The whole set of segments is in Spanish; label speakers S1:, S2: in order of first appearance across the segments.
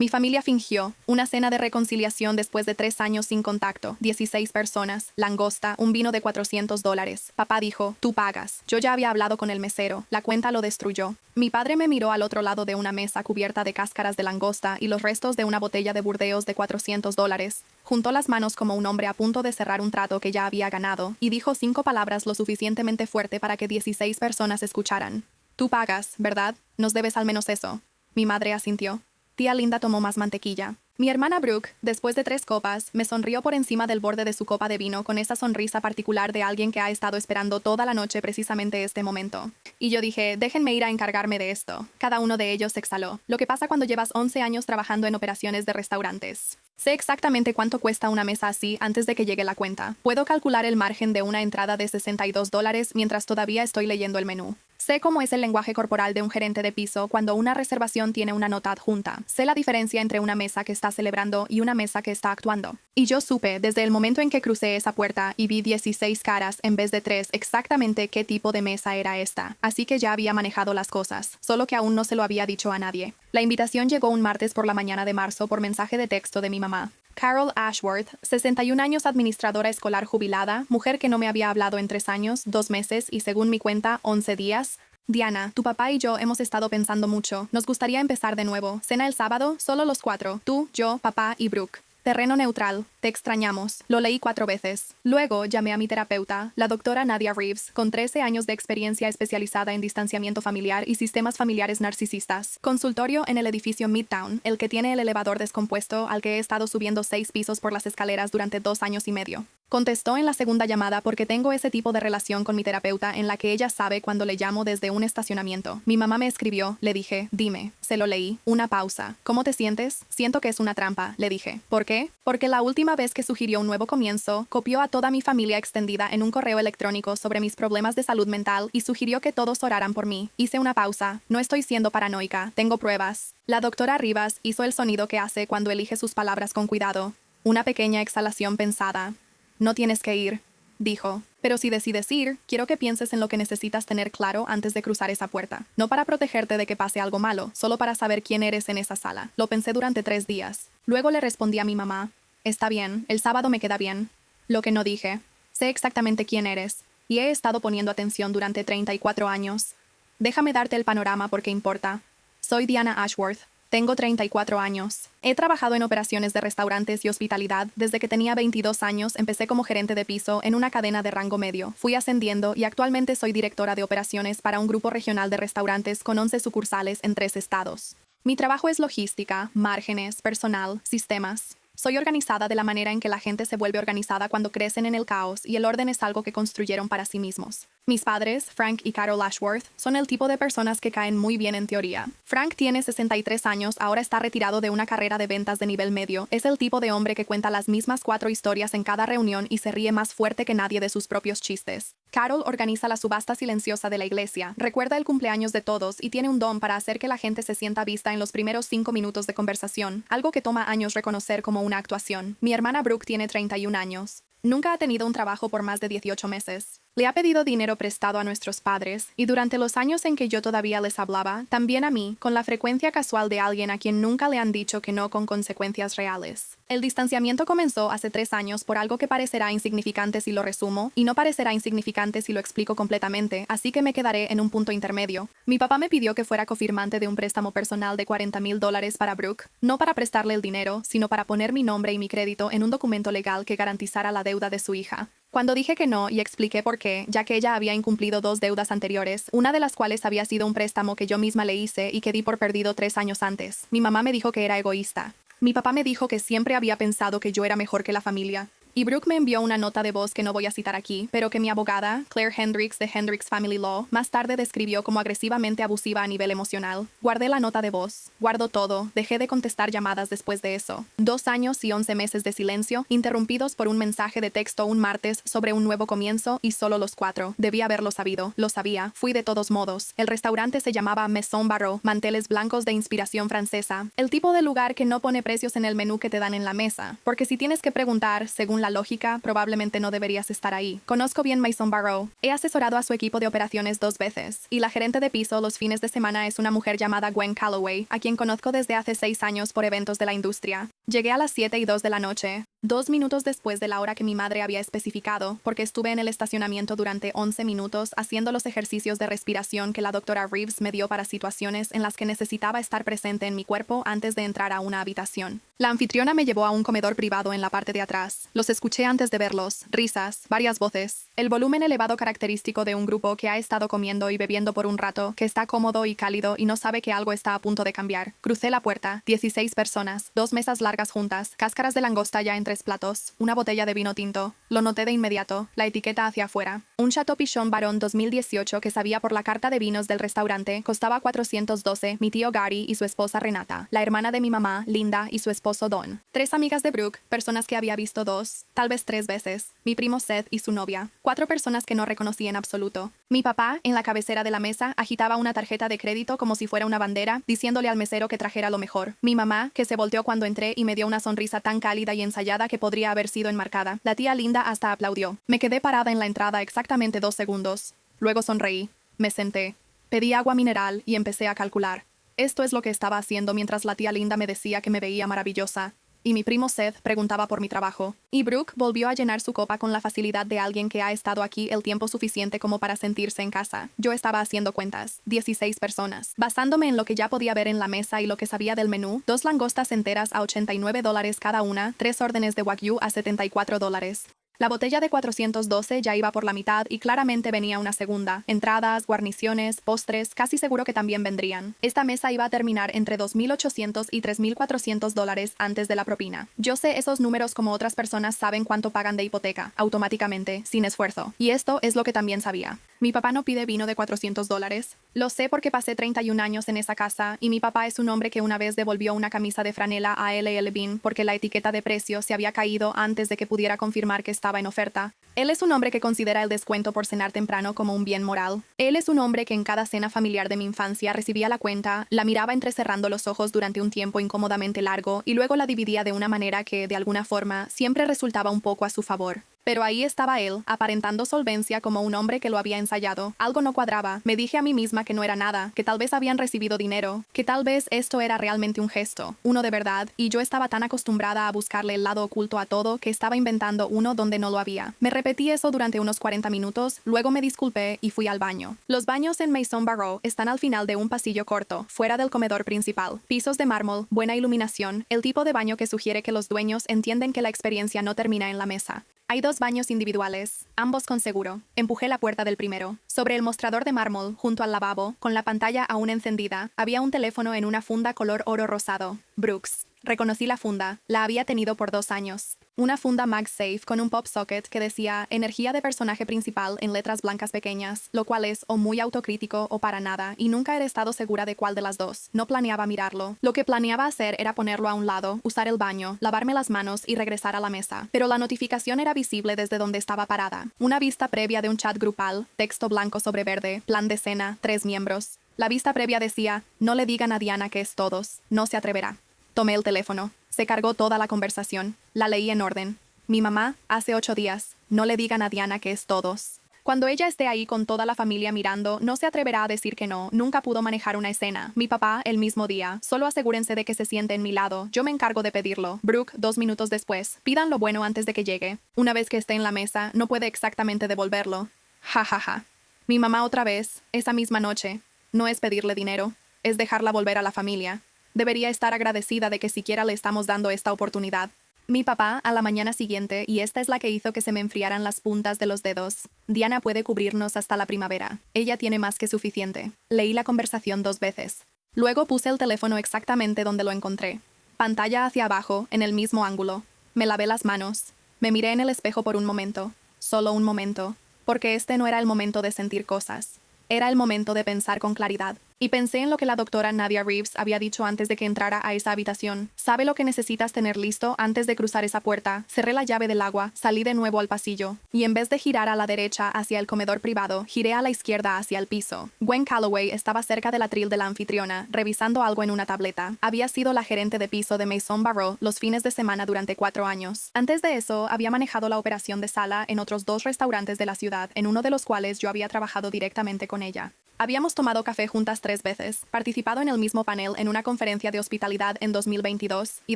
S1: Mi familia fingió una cena de reconciliación después de 3 años sin contacto, 16 personas, langosta, un vino de $400. Papá dijo, tú pagas. Yo ya había hablado con el mesero, la cuenta lo destruyó. Mi padre me miró al otro lado de una mesa cubierta de cáscaras de langosta y los restos de una botella de Burdeos de $400. Juntó las manos como un hombre a punto de cerrar un trato que ya había ganado y dijo 5 palabras lo suficientemente fuerte para que 16 personas escucharan. Tú pagas, ¿verdad? Nos debes al menos eso. Mi madre asintió. Tía Linda tomó más mantequilla. Mi hermana Brooke, después de 3 copas, me sonrió por encima del borde de su copa de vino con esa sonrisa particular de alguien que ha estado esperando toda la noche precisamente este momento. Y yo dije, déjenme ir a encargarme de esto. Cada uno de ellos exhaló. Lo que pasa cuando llevas 11 años trabajando en operaciones de restaurantes. Sé exactamente cuánto cuesta una mesa así antes de que llegue la cuenta. Puedo calcular el margen de una entrada de $62 mientras todavía estoy leyendo el menú. Sé cómo es el lenguaje corporal de un gerente de piso cuando una reservación tiene una nota adjunta. Sé la diferencia entre una mesa que está celebrando y una mesa que está actuando. Y yo supe, desde el momento en que crucé esa puerta y vi 16 caras en vez de 3, exactamente qué tipo de mesa era esta. Así que ya había manejado las cosas, solo que aún no se lo había dicho a nadie. La invitación llegó un martes por la mañana de marzo por mensaje de texto de mi mamá. Carol Ashworth, 61 años, administradora escolar jubilada, mujer que no me había hablado en 3 años, 2 meses y según mi cuenta, 11 días. Diana, tu papá y yo hemos estado pensando mucho. Nos gustaría empezar de nuevo. Cena el sábado, solo los 4. Tú, yo, papá y Brooke. Terreno neutral. Te extrañamos. Lo leí 4 veces. Luego llamé a mi terapeuta, la doctora Nadia Reeves, con 13 años de experiencia especializada en distanciamiento familiar y sistemas familiares narcisistas. Consultorio en el edificio Midtown, el que tiene el elevador descompuesto al que he estado subiendo 6 pisos por las escaleras durante 2 años y medio. Contestó en la segunda llamada porque tengo ese tipo de relación con mi terapeuta en la que ella sabe cuando le llamo desde un estacionamiento. Mi mamá me escribió, le dije, dime. Se lo leí. Una pausa. ¿Cómo te sientes? Siento que es una trampa, le dije. ¿Por qué? Porque la última vez que sugirió un nuevo comienzo, copió a toda mi familia extendida en un correo electrónico sobre mis problemas de salud mental y sugirió que todos oraran por mí. Hice una pausa. No estoy siendo paranoica. Tengo pruebas. La doctora Rivas hizo el sonido que hace cuando elige sus palabras con cuidado. Una pequeña exhalación pensada. No tienes que ir, dijo. Pero si decides ir, quiero que pienses en lo que necesitas tener claro antes de cruzar esa puerta. No para protegerte de que pase algo malo, solo para saber quién eres en esa sala. Lo pensé durante 3 días. Luego le respondí a mi mamá. Está bien, el sábado me queda bien. Lo que no dije. Sé exactamente quién eres. Y he estado poniendo atención durante 34 años. Déjame darte el panorama porque importa. Soy Diana Ashworth. Tengo 34 años. He trabajado en operaciones de restaurantes y hospitalidad desde que tenía 22 años. Empecé como gerente de piso en una cadena de rango medio. Fui ascendiendo y actualmente soy directora de operaciones para un grupo regional de restaurantes con 11 sucursales en 3 estados. Mi trabajo es logística, márgenes, personal, sistemas. Soy organizada de la manera en que la gente se vuelve organizada cuando crecen en el caos y el orden es algo que construyeron para sí mismos. Mis padres, Frank y Carol Ashworth, son el tipo de personas que caen muy bien en teoría. Frank tiene 63 años, ahora está retirado de una carrera de ventas de nivel medio. Es el tipo de hombre que cuenta las mismas 4 historias en cada reunión y se ríe más fuerte que nadie de sus propios chistes. Carol organiza la subasta silenciosa de la iglesia, recuerda el cumpleaños de todos y tiene un don para hacer que la gente se sienta vista en los primeros 5 minutos de conversación, algo que toma años reconocer como una actuación. Mi hermana Brooke tiene 31 años. Nunca ha tenido un trabajo por más de 18 meses. Le ha pedido dinero prestado a nuestros padres, y durante los años en que yo todavía les hablaba, también a mí, con la frecuencia casual de alguien a quien nunca le han dicho que no con consecuencias reales. El distanciamiento comenzó hace 3 años por algo que parecerá insignificante si lo resumo, y no parecerá insignificante si lo explico completamente, así que me quedaré en un punto intermedio. Mi papá me pidió que fuera cofirmante de un préstamo personal de $40,000 para Brooke, no para prestarle el dinero, sino para poner mi nombre y mi crédito en un documento legal que garantizara la deuda de su hija. Cuando dije que no y expliqué por qué, ya que ella había incumplido 2 deudas anteriores, una de las cuales había sido un préstamo que yo misma le hice y que di por perdido 3 años antes, mi mamá me dijo que era egoísta. Mi papá me dijo que siempre había pensado que yo era mejor que la familia. Y Brooke me envió una nota de voz que no voy a citar aquí, pero que mi abogada, Claire Hendricks de Hendricks Family Law, más tarde describió como agresivamente abusiva a nivel emocional. Guardé la nota de voz. Guardo todo. Dejé de contestar llamadas después de eso. 2 años y 11 meses de silencio, interrumpidos por un mensaje de texto un martes sobre un nuevo comienzo y solo los 4. Debí haberlo sabido. Lo sabía. Fui de todos modos. El restaurante se llamaba Maison Barreau, manteles blancos de inspiración francesa. El tipo de lugar que no pone precios en el menú que te dan en la mesa. Porque si tienes que preguntar, según según la lógica, probablemente no deberías estar ahí. Conozco bien Mason Barrow. He asesorado a su equipo de operaciones 2 veces, y la gerente de piso los fines de semana es una mujer llamada Gwen Calloway, a quien conozco desde hace 6 años por eventos de la industria. Llegué a las 7:02 de la noche, 2 minutos después de la hora que mi madre había especificado, porque estuve en el estacionamiento durante 11 minutos haciendo los ejercicios de respiración que la doctora Reeves me dio para situaciones en las que necesitaba estar presente en mi cuerpo antes de entrar a una habitación. La anfitriona me llevó a un comedor privado en la parte de atrás. Los escuché antes de verlos, risas, varias voces, el volumen elevado característico de un grupo que ha estado comiendo y bebiendo por un rato, que está cómodo y cálido y no sabe que algo está a punto de cambiar. Crucé la puerta, 16 personas, 2 mesas largas juntas, cáscaras de langosta ya en 3 platos, una botella de vino tinto. Lo noté de inmediato, la etiqueta hacia afuera. Un Chateau Pichon Baron 2018 que sabía por la carta de vinos del restaurante costaba 412, mi tío Gary y su esposa Renata, la hermana de mi mamá, Linda, y su esposo Don. 3 amigas de Brooke, personas que había visto 2, tal vez 3 veces, mi primo Seth y su novia. 4 personas que no reconocí en absoluto. Mi papá, en la cabecera de la mesa, agitaba una tarjeta de crédito como si fuera una bandera, diciéndole al mesero que trajera lo mejor. Mi mamá, que se volteó cuando entré y me dio una sonrisa tan cálida y ensayada que podría haber sido enmarcada. La tía Linda hasta aplaudió. Me quedé parada en la entrada exactamente 2 segundos. Luego sonreí. Me senté. Pedí agua mineral y empecé a calcular. Esto es lo que estaba haciendo mientras la tía Linda me decía que me veía maravillosa. Y mi primo Seth preguntaba por mi trabajo. Y Brooke volvió a llenar su copa con la facilidad de alguien que ha estado aquí el tiempo suficiente como para sentirse en casa. Yo estaba haciendo cuentas. 16 personas. Basándome en lo que ya podía ver en la mesa y lo que sabía del menú, 2 langostas enteras a $89 cada una, 3 órdenes de wagyu a $74. La botella de 412 ya iba por la mitad y claramente venía una segunda. Entradas, guarniciones, postres, casi seguro que también vendrían. Esta mesa iba a terminar entre $2,800 y $3,400 antes de la propina. Yo sé esos números como otras personas saben cuánto pagan de hipoteca, automáticamente, sin esfuerzo. Y esto es lo que también sabía. Mi papá no pide vino de $400. Lo sé porque pasé 31 años en esa casa y mi papá es un hombre que una vez devolvió una camisa de franela a L.L. Bean porque la etiqueta de precio se había caído antes de que pudiera confirmar que estaba en oferta. Él es un hombre que considera el descuento por cenar temprano como un bien moral. Él es un hombre que en cada cena familiar de mi infancia recibía la cuenta, la miraba entrecerrando los ojos durante un tiempo incómodamente largo y luego la dividía de una manera que, de alguna forma, siempre resultaba un poco a su favor. Pero ahí estaba él, aparentando solvencia como un hombre que lo había ensayado. Algo no cuadraba. Me dije a mí misma que no era nada, que tal vez habían recibido dinero, que tal vez esto era realmente un gesto, uno de verdad, y yo estaba tan acostumbrada a buscarle el lado oculto a todo que estaba inventando uno donde no lo había. Me repetí eso durante unos 40 minutos, luego me disculpé y fui al baño. Los baños en Maison Barrow están al final de un pasillo corto, fuera del comedor principal. Pisos de mármol, buena iluminación, el tipo de baño que sugiere que los dueños entienden que la experiencia no termina en la mesa. Hay 2 baños individuales, ambos con seguro. Empujé la puerta del primero. Sobre el mostrador de mármol, junto al lavabo, con la pantalla aún encendida, había un teléfono en una funda color oro rosado. Brooks. Reconocí la funda. La había tenido por 2 años. Una funda MagSafe con un pop socket que decía energía de personaje principal en letras blancas pequeñas, lo cual es o muy autocrítico o para nada, y nunca he estado segura de cuál de las dos. No planeaba mirarlo. Lo que planeaba hacer era ponerlo a un lado, usar el baño, lavarme las manos y regresar a la mesa. Pero la notificación era visible desde donde estaba parada. Una vista previa de un chat grupal, texto blanco sobre verde, plan de cena, 3 miembros. La vista previa decía, no le digan a Diana que es todos, no se atreverá. Tomé el teléfono. Se cargó toda la conversación. La leí en orden. Mi mamá, hace 8 días. No le digan a Diana que es todos. Cuando ella esté ahí con toda la familia mirando, no se atreverá a decir que no. Nunca pudo manejar una escena. Mi papá, el mismo día. Solo asegúrense de que se siente en mi lado. Yo me encargo de pedirlo. Brooke, 2 minutos después. Pidan lo bueno antes de que llegue. Una vez que esté en la mesa, no puede exactamente devolverlo. Ja, ja, ja. Mi mamá otra vez, esa misma noche. No es pedirle dinero. Es dejarla volver a la familia. Debería estar agradecida de que siquiera le estamos dando esta oportunidad. Mi papá, a la mañana siguiente, y esta es la que hizo que se me enfriaran las puntas de los dedos. Diana puede cubrirnos hasta la primavera. Ella tiene más que suficiente. Leí la conversación 2 veces. Luego puse el teléfono exactamente donde lo encontré. Pantalla hacia abajo, en el mismo ángulo. Me lavé las manos. Me miré en el espejo por un momento. Solo un momento. Porque este no era el momento de sentir cosas. Era el momento de pensar con claridad. Y pensé en lo que la doctora Nadia Reeves había dicho antes de que entrara a esa habitación. Sabe lo que necesitas tener listo antes de cruzar esa puerta. Cerré la llave del agua, salí de nuevo al pasillo. Y en vez de girar a la derecha hacia el comedor privado, giré a la izquierda hacia el piso. Gwen Calloway estaba cerca del atril de la anfitriona, revisando algo en una tableta. Había sido la gerente de piso de Maison Barreau los fines de semana durante 4 años. Antes de eso, había manejado la operación de sala en otros 2 restaurantes de la ciudad, en uno de los cuales yo había trabajado directamente con ella. Habíamos tomado café juntas 3 veces, participado en el mismo panel en una conferencia de hospitalidad en 2022, y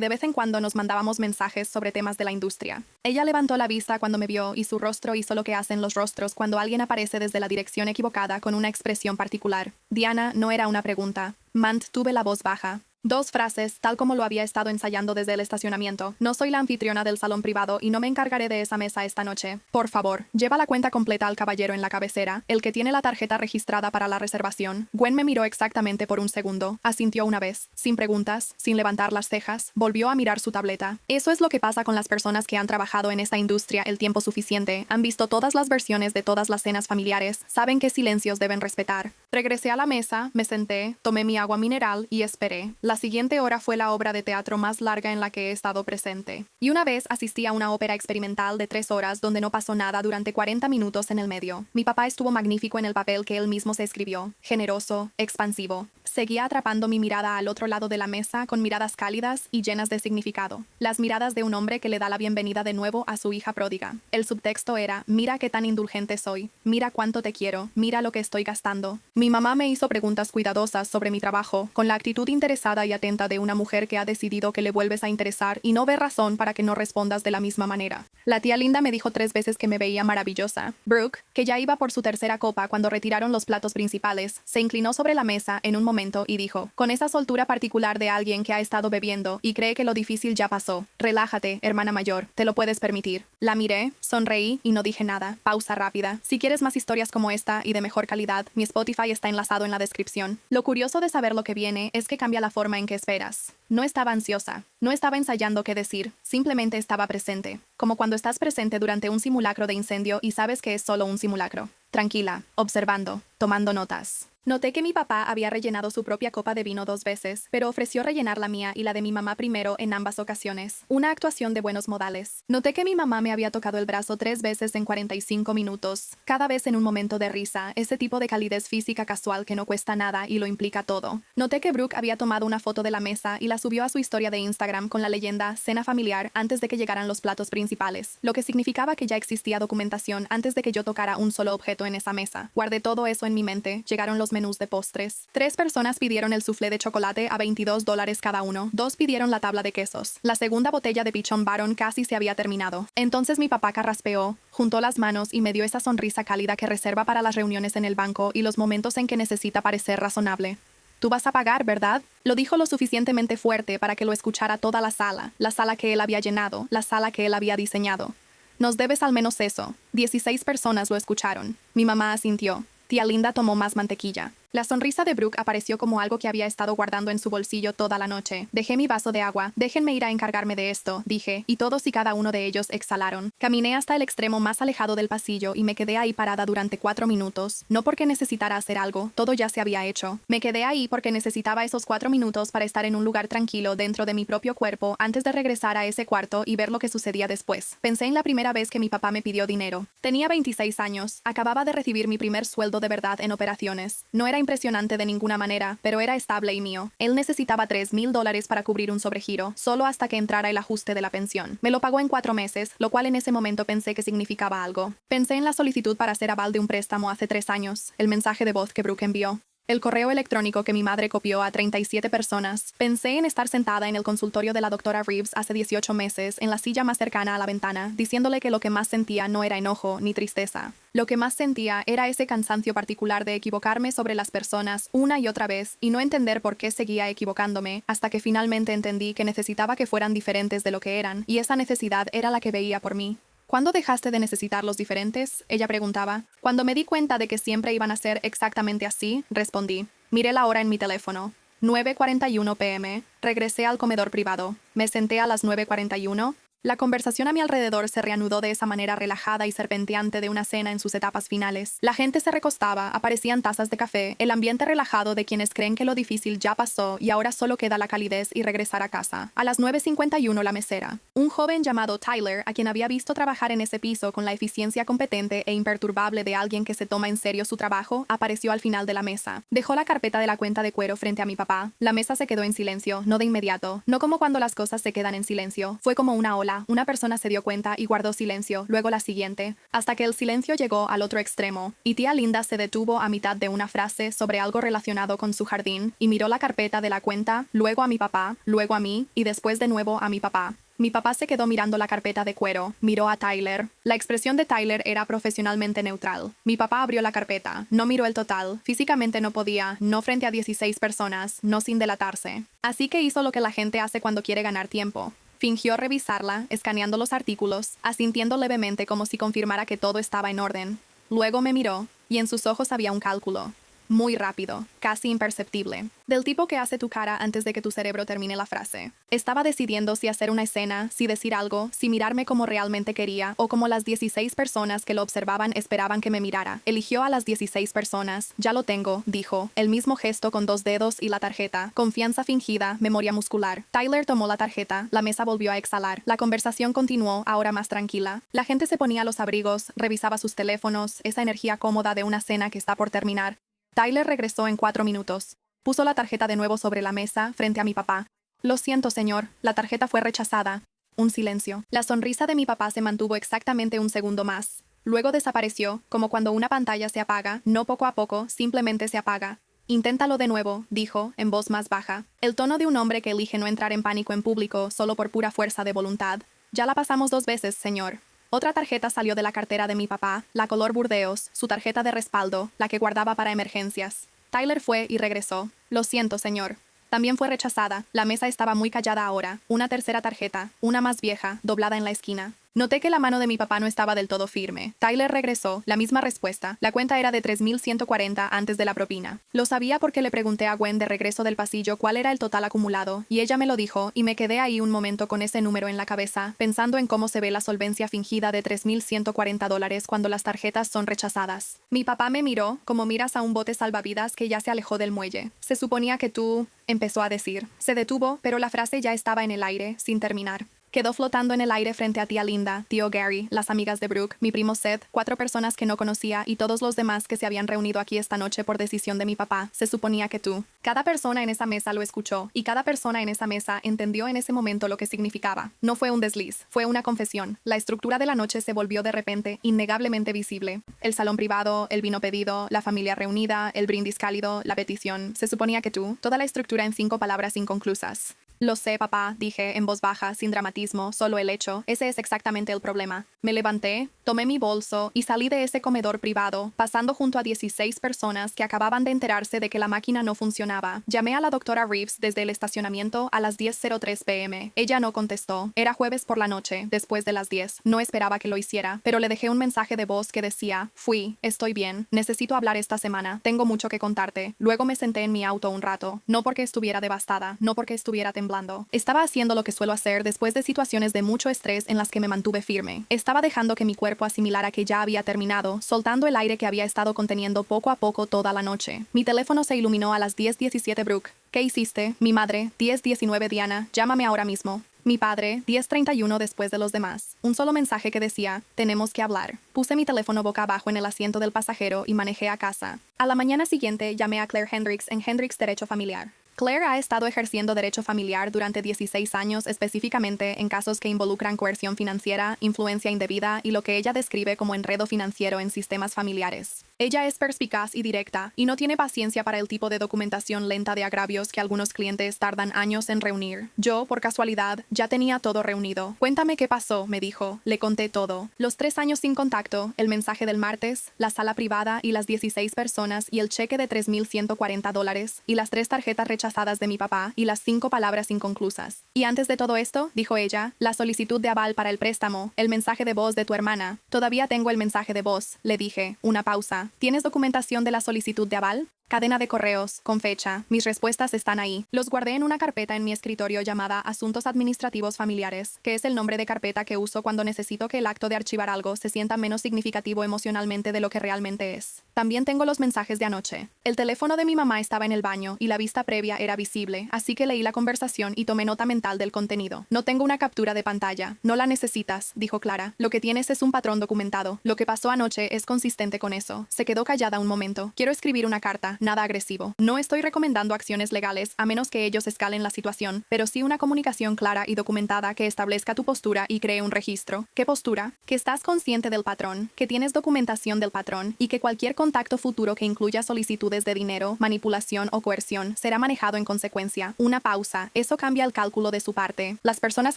S1: de vez en cuando nos mandábamos mensajes sobre temas de la industria. Ella levantó la vista cuando me vio y su rostro hizo lo que hacen los rostros cuando alguien aparece desde la dirección equivocada con una expresión particular. Diana, no era una pregunta. Mantuve la voz baja. 2 frases, tal como lo había estado ensayando desde el estacionamiento. No soy la anfitriona del salón privado y no me encargaré de esa mesa esta noche. Por favor, lleva la cuenta completa al caballero en la cabecera, el que tiene la tarjeta registrada para la reservación. Gwen me miró exactamente por un segundo. Asintió una vez, sin preguntas, sin levantar las cejas. Volvió a mirar su tableta. Eso es lo que pasa con las personas que han trabajado en esta industria el tiempo suficiente. Han visto todas las versiones de todas las cenas familiares. Saben qué silencios deben respetar. Regresé a la mesa, me senté, tomé mi agua mineral y esperé. La siguiente hora fue la obra de teatro más larga en la que he estado presente. Y una vez asistí a una ópera experimental de 3 horas donde no pasó nada durante 40 minutos en el medio. Mi papá estuvo magnífico en el papel que él mismo se escribió. Generoso, expansivo. Seguía atrapando mi mirada al otro lado de la mesa con miradas cálidas y llenas de significado. Las miradas de un hombre que le da la bienvenida de nuevo a su hija pródiga. El subtexto era, mira qué tan indulgente soy, mira cuánto te quiero, mira lo que estoy gastando. Mi mamá me hizo preguntas cuidadosas sobre mi trabajo, con la actitud interesada y atenta de una mujer que ha decidido que le vuelves a interesar y no ve razón para que no respondas de la misma manera. La tía Linda me dijo 3 veces que me veía maravillosa. Brooke, que ya iba por su tercera copa cuando retiraron los platos principales, se inclinó sobre la mesa en un momento y dijo, con esa soltura particular de alguien que ha estado bebiendo y cree que lo difícil ya pasó. Relájate, hermana mayor, te lo puedes permitir. La miré, sonreí y no dije nada. Pausa rápida. Si quieres más historias como esta y de mejor calidad, mi Spotify está enlazado en la descripción. Lo curioso de saber lo que viene es que cambia la forma en que esperas. No estaba ansiosa, no estaba ensayando qué decir, simplemente estaba presente. Como cuando estás presente durante un simulacro de incendio y sabes que es solo un simulacro. Tranquila, observando, tomando notas. Noté que mi papá había rellenado su propia copa de vino 2 veces, pero ofreció rellenar la mía y la de mi mamá primero en ambas ocasiones. Una actuación de buenos modales. Noté que mi mamá me había tocado el brazo 3 veces en 45 minutos, cada vez en un momento de risa, ese tipo de calidez física casual que no cuesta nada y lo implica todo. Noté que Brooke había tomado una foto de la mesa y la subió a su historia de Instagram con la leyenda cena familiar antes de que llegaran los platos principales, lo que significaba que ya existía documentación antes de que yo tocara un solo objeto en esa mesa. Guardé todo eso en mi mente. Llegaron los menús de postres. 3 personas pidieron el soufflé de chocolate a $22 cada uno. 2 pidieron la tabla de quesos. La segunda botella de Pichon Baron casi se había terminado. Entonces mi papá carraspeó, juntó las manos y me dio esa sonrisa cálida que reserva para las reuniones en el banco y los momentos en que necesita parecer razonable. Tú vas a pagar, ¿verdad? Lo dijo lo suficientemente fuerte para que lo escuchara toda la sala que él había llenado, la sala que él había diseñado. Nos debes al menos eso. 16 personas lo escucharon. Mi mamá asintió. Tía Linda tomó más mantequilla. La sonrisa de Brooke apareció como algo que había estado guardando en su bolsillo toda la noche. Dejé mi vaso de agua. Déjenme ir a encargarme de esto, dije, y todos y cada uno de ellos exhalaron. Caminé hasta el extremo más alejado del pasillo y me quedé ahí parada durante 4 minutos. No porque necesitara hacer algo, todo ya se había hecho. Me quedé ahí porque necesitaba esos 4 minutos para estar en un lugar tranquilo dentro de mi propio cuerpo antes de regresar a ese cuarto y ver lo que sucedía después. Pensé en la primera vez que mi papá me pidió dinero. Tenía 26 años. Acababa de recibir mi primer sueldo de verdad en operaciones. No era impresionante de ninguna manera, pero era estable y mío. Él necesitaba $3,000 para cubrir un sobregiro, solo hasta que entrara el ajuste de la pensión. Me lo pagó en 4 meses, lo cual en ese momento pensé que significaba algo. Pensé en la solicitud para hacer aval de un préstamo hace 3 años, el mensaje de voz que Brooke envió. El correo electrónico que mi madre copió a 37 personas. Pensé en estar sentada en el consultorio de la doctora Reeves hace 18 meses, en la silla más cercana a la ventana, diciéndole que lo que más sentía no era enojo ni tristeza. Lo que más sentía era ese cansancio particular de equivocarme sobre las personas una y otra vez y no entender por qué seguía equivocándome, hasta que finalmente entendí que necesitaba que fueran diferentes de lo que eran, y esa necesidad era la que veía por mí. ¿Cuándo dejaste de necesitar los diferentes?, ella preguntaba. Cuando me di cuenta de que siempre iban a ser exactamente así, respondí. Miré la hora en mi teléfono. 9:41 p.m. Regresé al comedor privado. Me senté a las 9:41. La conversación a mi alrededor se reanudó de esa manera relajada y serpenteante de una cena en sus etapas finales. La gente se recostaba, aparecían tazas de café, el ambiente relajado de quienes creen que lo difícil ya pasó y ahora solo queda la calidez y regresar a casa. A las 9:51 la mesera. Un joven llamado Tyler, a quien había visto trabajar en ese piso con la eficiencia competente e imperturbable de alguien que se toma en serio su trabajo, apareció al final de la mesa. Dejó la carpeta de la cuenta de cuero frente a mi papá. La mesa se quedó en silencio, no de inmediato, no como cuando las cosas se quedan en silencio. Fue como una ola. Una persona se dio cuenta y guardó silencio, luego la siguiente, hasta que el silencio llegó al otro extremo, y tía Linda se detuvo a mitad de una frase sobre algo relacionado con su jardín, y miró la carpeta de la cuenta, luego a mi papá, luego a mí, y después de nuevo a mi papá. Mi papá se quedó mirando la carpeta de cuero, miró a Tyler. La expresión de Tyler era profesionalmente neutral. Mi papá abrió la carpeta, no miró el total, físicamente no podía, no frente a 16 personas, no sin delatarse. Así que hizo lo que la gente hace cuando quiere ganar tiempo. Fingió revisarla, escaneando los artículos, asintiendo levemente como si confirmara que todo estaba en orden. Luego me miró, y en sus ojos había un cálculo. Muy rápido, casi imperceptible. Del tipo que hace tu cara antes de que tu cerebro termine la frase. Estaba decidiendo si hacer una escena, si decir algo, si mirarme como realmente quería, o como las 16 personas que lo observaban esperaban que me mirara. Eligió a las 16 personas. Ya lo tengo, dijo. El mismo gesto con 2 dedos y la tarjeta. Confianza fingida, memoria muscular. Tyler tomó la tarjeta, la mesa volvió a exhalar. La conversación continuó, ahora más tranquila. La gente se ponía los abrigos, revisaba sus teléfonos, esa energía cómoda de una cena que está por terminar. Tyler regresó en 4 minutos. Puso la tarjeta de nuevo sobre la mesa, frente a mi papá. Lo siento, señor, la tarjeta fue rechazada. Un silencio. La sonrisa de mi papá se mantuvo exactamente un segundo más. Luego desapareció, como cuando una pantalla se apaga, no poco a poco, simplemente se apaga. Inténtalo de nuevo, dijo, en voz más baja. El tono de un hombre que elige no entrar en pánico en público solo por pura fuerza de voluntad. Ya la pasamos 2 veces, señor. Otra tarjeta salió de la cartera de mi papá, la color burdeos, su tarjeta de respaldo, la que guardaba para emergencias. Tyler fue y regresó. Lo siento, señor. También fue rechazada. La mesa estaba muy callada ahora. Una tercera tarjeta, una más vieja, doblada en la esquina. Noté que la mano de mi papá no estaba del todo firme. Tyler regresó, la misma respuesta. La cuenta era de 3,140 antes de la propina. Lo sabía porque le pregunté a Gwen de regreso del pasillo cuál era el total acumulado, y ella me lo dijo, y me quedé ahí un momento con ese número en la cabeza, pensando en cómo se ve la solvencia fingida de $3,140 cuando las tarjetas son rechazadas. Mi papá me miró, como miras a un bote salvavidas que ya se alejó del muelle. Se suponía que tú... empezó a decir. Se detuvo, pero la frase ya estaba en el aire, sin terminar. Quedó flotando en el aire frente a tía Linda, tío Gary, las amigas de Brooke, mi primo Seth, 4 personas que no conocía y todos los demás que se habían reunido aquí esta noche por decisión de mi papá. Se suponía que tú. Cada persona en esa mesa lo escuchó y cada persona en esa mesa entendió en ese momento lo que significaba. No fue un desliz, fue una confesión. La estructura de la noche se volvió de repente innegablemente visible. El salón privado, el vino pedido, la familia reunida, el brindis cálido, la petición. Se suponía que tú. Toda la estructura en 5 palabras inconclusas. Lo sé, papá, dije en voz baja, sin dramatismo, solo el hecho. Ese es exactamente el problema. Me levanté, tomé mi bolso y salí de ese comedor privado, pasando junto a 16 personas que acababan de enterarse de que la máquina no funcionaba. Llamé a la doctora Reeves desde el estacionamiento a las 10:03 p.m. Ella no contestó. Era jueves por la noche, después de las 10. No esperaba que lo hiciera, pero le dejé un mensaje de voz que decía, fui, estoy bien, necesito hablar esta semana, tengo mucho que contarte. Luego me senté en mi auto un rato, no porque estuviera devastada, no porque estuviera temblando. Estaba haciendo lo que suelo hacer después de situaciones de mucho estrés en las que me mantuve firme. Estaba dejando que mi cuerpo asimilara que ya había terminado, soltando el aire que había estado conteniendo poco a poco toda la noche. Mi teléfono se iluminó a las 10:17 Brooke. ¿Qué hiciste? Mi madre, 10:19 Diana, llámame ahora mismo. Mi padre, 10:31 después de los demás. Un solo mensaje que decía, tenemos que hablar. Puse mi teléfono boca abajo en el asiento del pasajero y manejé a casa. A la mañana siguiente llamé a Claire Hendricks en Hendricks Derecho Familiar. Claire ha estado ejerciendo derecho familiar durante 16 años, específicamente en casos que involucran coerción financiera, influencia indebida y lo que ella describe como enredo financiero en sistemas familiares. Ella es perspicaz y directa, y no tiene paciencia para el tipo de documentación lenta de agravios que algunos clientes tardan años en reunir. Yo, por casualidad, ya tenía todo reunido. Cuéntame qué pasó, me dijo. Le conté todo. Los 3 años sin contacto, el mensaje del martes, la sala privada y las 16 personas y el cheque de $3,140 y las 3 tarjetas rechazadas de mi papá y las 5 palabras inconclusas. Y antes de todo esto, dijo ella, la solicitud de aval para el préstamo, el mensaje de voz de tu hermana. Todavía tengo el mensaje de voz, le dije. Una pausa. ¿Tienes documentación de la solicitud de aval? Cadena de correos, con fecha. Mis respuestas están ahí. Los guardé en una carpeta en mi escritorio llamada Asuntos Administrativos Familiares, que es el nombre de carpeta que uso cuando necesito que el acto de archivar algo se sienta menos significativo emocionalmente de lo que realmente es. También tengo los mensajes de anoche. El teléfono de mi mamá estaba en el baño y la vista previa era visible, así que leí la conversación y tomé nota mental del contenido. No tengo una captura de pantalla. No la necesitas, dijo Clara. Lo que tienes es un patrón documentado. Lo que pasó anoche es consistente con eso. Se quedó callada un momento. Quiero escribir una carta, nada agresivo. No estoy recomendando acciones legales a menos que ellos escalen la situación, pero sí una comunicación clara y documentada que establezca tu postura y cree un registro. ¿Qué postura? Que estás consciente del patrón, que tienes documentación del patrón y que cualquier contacto futuro que incluya solicitudes de dinero, manipulación o coerción será manejado en consecuencia. Una pausa. Eso cambia el cálculo de su parte. Las personas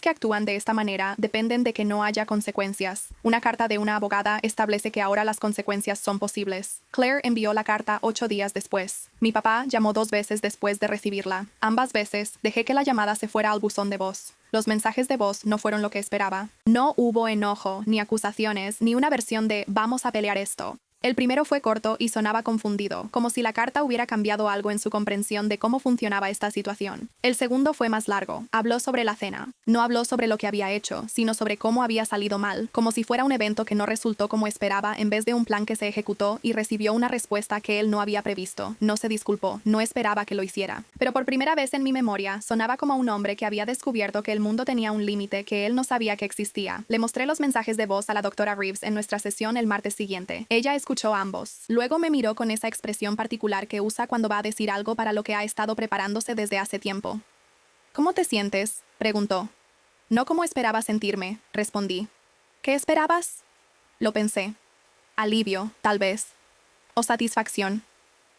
S1: que actúan de esta manera dependen de que no haya consecuencias. Una carta de una abogada establece que ahora las consecuencias son posibles. Claire envió la carta 8 días después. Mi papá llamó 2 veces después de recibirla. Ambas veces dejé que la llamada se fuera al buzón de voz. Los mensajes de voz no fueron lo que esperaba. No hubo enojo, ni acusaciones, ni una versión de vamos a pelear esto. El primero fue corto y sonaba confundido, como si la carta hubiera cambiado algo en su comprensión de cómo funcionaba esta situación. El segundo fue más largo. Habló sobre la cena. No habló sobre lo que había hecho, sino sobre cómo había salido mal, como si fuera un evento que no resultó como esperaba en vez de un plan que se ejecutó y recibió una respuesta que él no había previsto. No se disculpó, no esperaba que lo hiciera. Pero por primera vez en mi memoria, sonaba como un hombre que había descubierto que el mundo tenía un límite que él no sabía que existía. Le mostré los mensajes de voz a la doctora Reeves en nuestra sesión el martes siguiente. Ella escuchó ambos. Luego me miró con esa expresión particular que usa cuando va a decir algo para lo que ha estado preparándose desde hace tiempo. ¿Cómo te sientes?, preguntó. No como esperaba sentirme, respondí. ¿Qué esperabas? Lo pensé. Alivio, tal vez. O satisfacción.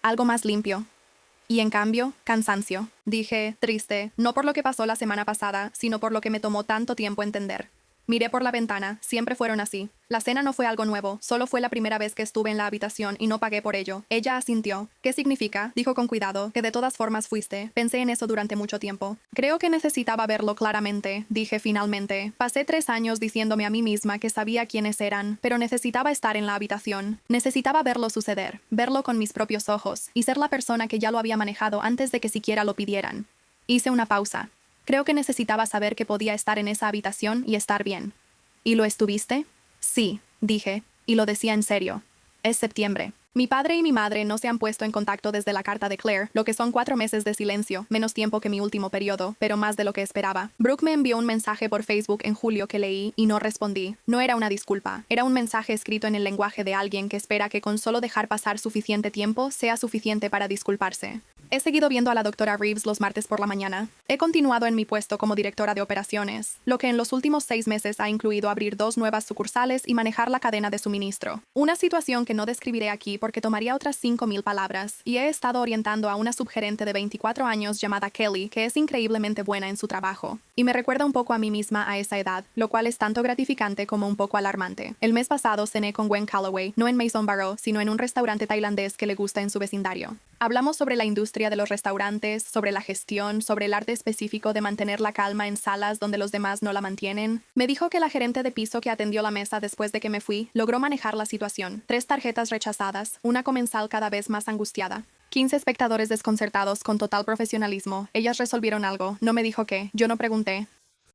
S1: Algo más limpio. Y en cambio, cansancio. Dije, triste, no por lo que pasó la semana pasada, sino por lo que me tomó tanto tiempo entender. Miré por la ventana, siempre fueron así. La cena no fue algo nuevo, solo fue la primera vez que estuve en la habitación y no pagué por ello. Ella asintió. ¿Qué significa? Dijo con cuidado, que de todas formas fuiste. Pensé en eso durante mucho tiempo. Creo que necesitaba verlo claramente, dije finalmente. Pasé 3 años diciéndome a mí misma que sabía quiénes eran, pero necesitaba estar en la habitación. Necesitaba verlo suceder, verlo con mis propios ojos, y ser la persona que ya lo había manejado antes de que siquiera lo pidieran. Hice una pausa. Creo que necesitaba saber que podía estar en esa habitación y estar bien. ¿Y lo estuviste? Sí, dije, y lo decía en serio. Es septiembre. Mi padre y mi madre no se han puesto en contacto desde la carta de Claire, lo que son 4 meses de silencio, menos tiempo que mi último periodo, pero más de lo que esperaba. Brooke me envió un mensaje por Facebook en julio que leí y no respondí. No era una disculpa, era un mensaje escrito en el lenguaje de alguien que espera que con solo dejar pasar suficiente tiempo sea suficiente para disculparse. He seguido viendo a la doctora Reeves los martes por la mañana. He continuado en mi puesto como directora de operaciones, lo que en los últimos 6 meses ha incluido abrir 2 nuevas sucursales y manejar la cadena de suministro. Una situación que no describiré aquí porque tomaría otras 5,000 palabras, y he estado orientando a una subgerente de 24 años llamada Kelly, que es increíblemente buena en su trabajo. Y me recuerda un poco a mí misma a esa edad, lo cual es tanto gratificante como un poco alarmante. El mes pasado cené con Gwen Calloway, no en Maison Barrow, sino en un restaurante tailandés que le gusta en su vecindario. Hablamos sobre la industria de los restaurantes, sobre la gestión, sobre el arte específico de mantener la calma en salas donde los demás no la mantienen. Me dijo que la gerente de piso que atendió la mesa después de que me fui logró manejar la situación. 3 tarjetas rechazadas, una comensal cada vez más angustiada. 15 espectadores desconcertados con total profesionalismo. Ellas resolvieron algo. No me dijo qué. Yo no pregunté.